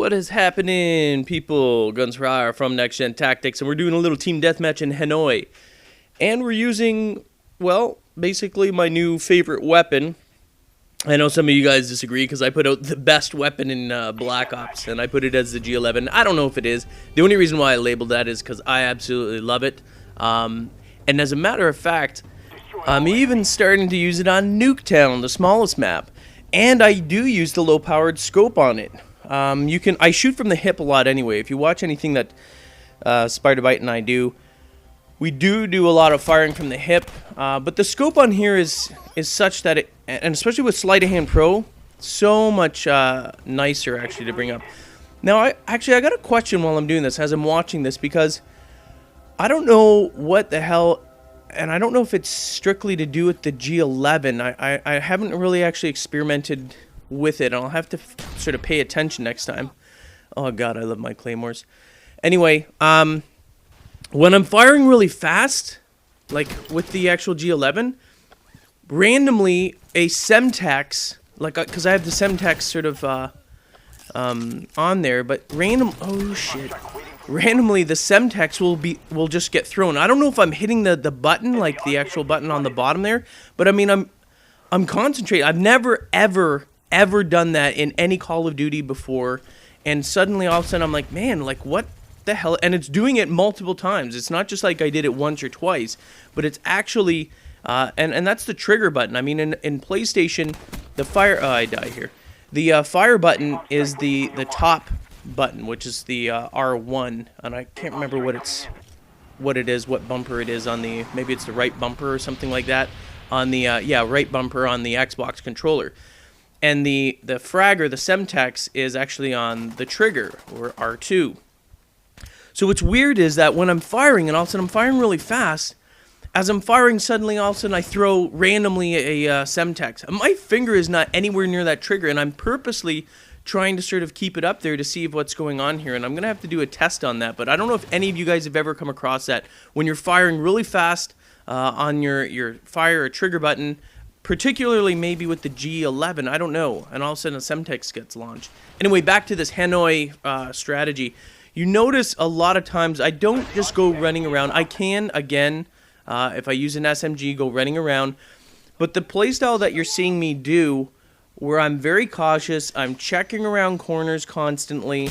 What is happening, people? Guns for Hire from NextGenTactics, and we're doing a little team deathmatch in Hanoi. And we're using, well, basically my new favorite weapon. I know some of you guys disagree because I put out the best weapon in Black Ops, and I put it as the G11. I don't know if it is. The only reason why I labeled that is because I absolutely love it. And as a matter of fact, I'm even starting to use it on Nuketown, the smallest map. And I do use the low-powered scope on it. I shoot from the hip a lot anyway. If you watch anything that Spider-Bite and I do, we do a lot of firing from the hip. But the scope on here is such that it, and especially with Sleight of Hand Pro, so much nicer actually to bring up. Now, I got a question while I'm doing this, as I'm watching this, because I don't know what the hell, and I don't know if it's strictly to do with the G11. I haven't really actually experimented with it, and I'll have to sort of pay attention next time. Oh god, I love my claymores. Anyway, when I'm firing really fast, like with the actual G11, randomly a semtex, like because I have the semtex sort of on there, but randomly the semtex will just get thrown. I don't know if I'm hitting the button, like the actual button on the bottom there, but I mean I'm concentrating. I've never ever done that in any Call of Duty before, and suddenly all of a sudden I'm like, man, like what the hell? And it's doing it multiple times. It's not just like I did it once or twice, but it's actually and that's the trigger button. I mean, in PlayStation, the fire I die here. The fire button is the top button, which is the R1, and I can't remember what bumper it is on the, maybe it's the right bumper or something like that on the right bumper on the Xbox controller. And the fragger, the semtex, is actually on the trigger, or R2. So what's weird is that when I'm firing, and all of a sudden I'm firing really fast, as I'm firing, suddenly all of a sudden I throw randomly a semtex. My finger is not anywhere near that trigger, and I'm purposely trying to sort of keep it up there to see what's going on here, and I'm going to have to do a test on that. But I don't know if any of you guys have ever come across that when you're firing really fast on your fire or trigger button, particularly maybe with the G11, I don't know, and all of a sudden a semtex gets launched. Anyway, back to this Hanoi strategy. You notice a lot of times I don't just go running around. I can, again, if I use an SMG, go running around. But the playstyle that you're seeing me do, where I'm very cautious, I'm checking around corners constantly,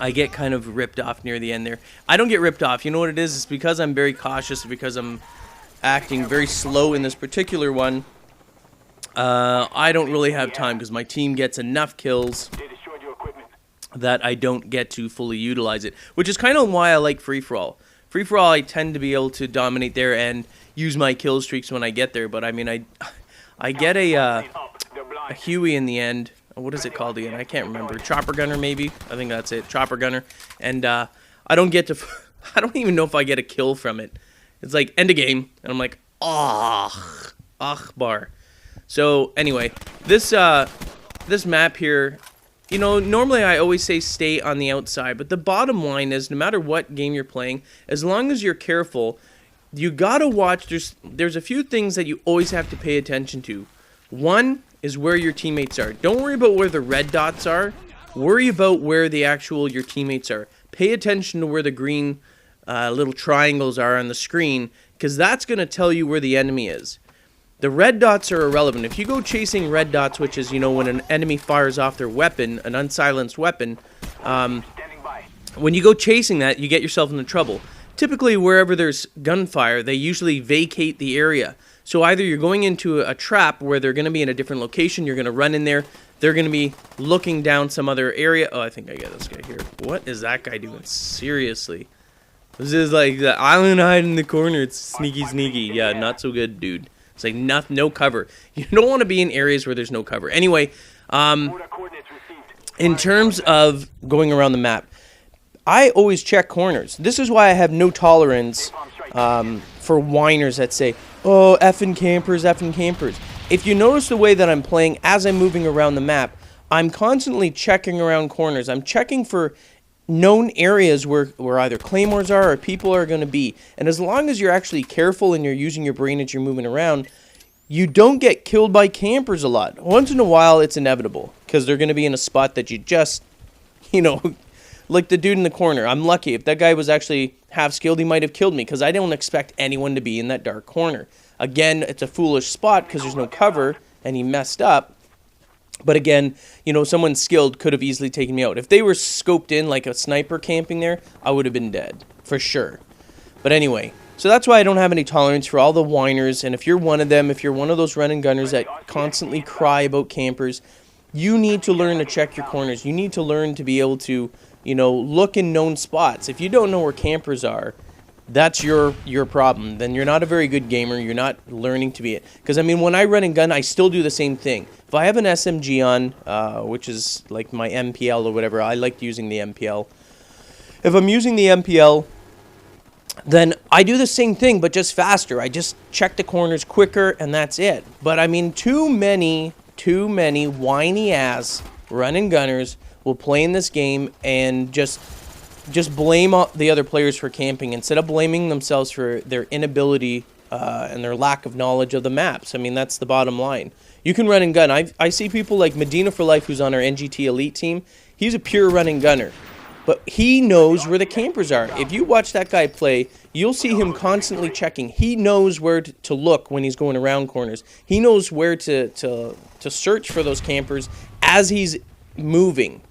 I get kind of ripped off near the end there. I don't get ripped off. You know what it is? It's because I'm very cautious, because I'm acting very slow in this particular one. I don't really have time because my team gets enough kills that I don't get to fully utilize it, which is kind of why I like free-for-all. Free-for-all, I tend to be able to dominate there and use my kill streaks when I get there, but I mean, I get a Huey in the end. What is it called again? I can't remember. Chopper Gunner, maybe? I think that's it. Chopper Gunner. And I don't get to... I don't even know if I get a kill from it. It's like, end of game, and I'm like, bar. So, anyway, this map here, you know, normally I always say stay on the outside, but the bottom line is, no matter what game you're playing, as long as you're careful, you gotta watch, there's a few things that you always have to pay attention to. One is where your teammates are. Don't worry about where the red dots are, worry about where your teammates are. Pay attention to where the green little triangles are on the screen, because that's going to tell you where the enemy is. The red dots are irrelevant. If you go chasing red dots, which is, you know, when an enemy fires off their weapon, an unsilenced weapon, when you go chasing that, you get yourself into trouble. Typically, wherever there's gunfire, they usually vacate the area. So either you're going into a trap where they're going to be in a different location, you're going to run in there, they're going to be looking down some other area. Oh, I think I get this guy here. What is that guy doing? Seriously. This is like the island hide in the corner. It's sneaky. Yeah, not so good, dude. It's like no cover. You don't want to be in areas where there's no cover. Anyway, in terms of going around the map, I always check corners. This is why I have no tolerance for whiners that say, oh, effing campers. If you notice the way that I'm playing as I'm moving around the map, I'm constantly checking around corners. I'm checking for known areas where either claymores are or people are going to be. And as long as you're actually careful and you're using your brain as you're moving around, you don't get killed by campers a lot. Once in a while, it's inevitable, because they're going to be in a spot that you you know, like the dude in the corner. I'm lucky. If that guy was actually half skilled, he might have killed me because I don't expect anyone to be in that dark corner. Again, it's a foolish spot because there's no cover and he messed up. But again, you know, someone skilled could have easily taken me out. If they were scoped in like a sniper camping there, I would have been dead for sure. But anyway, so that's why I don't have any tolerance for all the whiners. And if you're one of them, if you're one of those run and gunners that constantly cry about campers, you need to learn to check your corners. You need to learn to be able to, you know, look in known spots. If you don't know where campers are, that's your problem. Then you're not a very good gamer. You're not learning to be it. Because, I mean, when I run and gun, I still do the same thing. If I have an SMG on, which is like my MPL or whatever, I like using the MPL. If I'm using the MPL, then I do the same thing, but just faster. I just check the corners quicker, and that's it. But, I mean, too many whiny-ass run and gunners will play in this game and just blame the other players for camping instead of blaming themselves for their inability and their lack of knowledge of the maps. I mean, that's the bottom line. You can run and gun. I see people like Medina for Life, who's on our NGT Elite team. He's a pure run and gunner, but he knows where the campers are. If you watch that guy play, you'll see him constantly checking. He knows where to look when he's going around corners. He knows where to search for those campers as he's moving.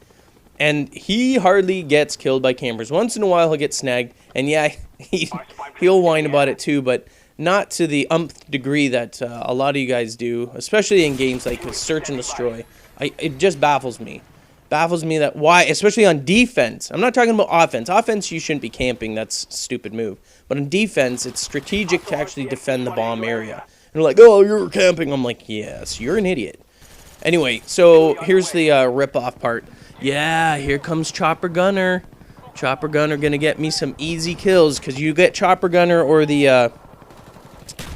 And he hardly gets killed by campers. Once in a while, he'll get snagged. And yeah, he'll whine about it too, but not to the umpth degree that a lot of you guys do, especially in games like Search and Destroy. It just baffles me. Baffles me that why, especially on defense. I'm not talking about offense. Offense, you shouldn't be camping. That's a stupid move. But on defense, it's strategic to actually defend the bomb area. And they're like, oh, you're camping. I'm like, yes, you're an idiot. Anyway, so here's the rip-off part. Yeah, here comes Chopper Gunner. Chopper Gunner gonna get me some easy kills, because you get Chopper Gunner or the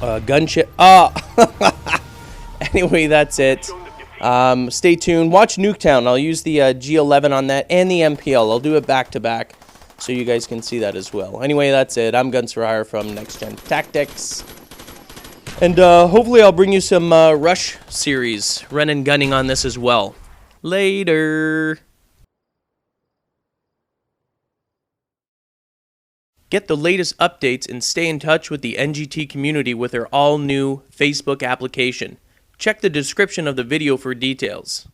gunship. Anyway, that's it. Stay tuned. Watch Nuketown. I'll use the G11 on that and the MPL. I'll do it back to back so you guys can see that as well. Anyway, that's it. I'm Guns for Hire from NextGenTactics. And hopefully I'll bring you some Rush series, run and gunning on this as well. Later. Get the latest updates and stay in touch with the NGT community with our all-new Facebook application. Check the description of the video for details.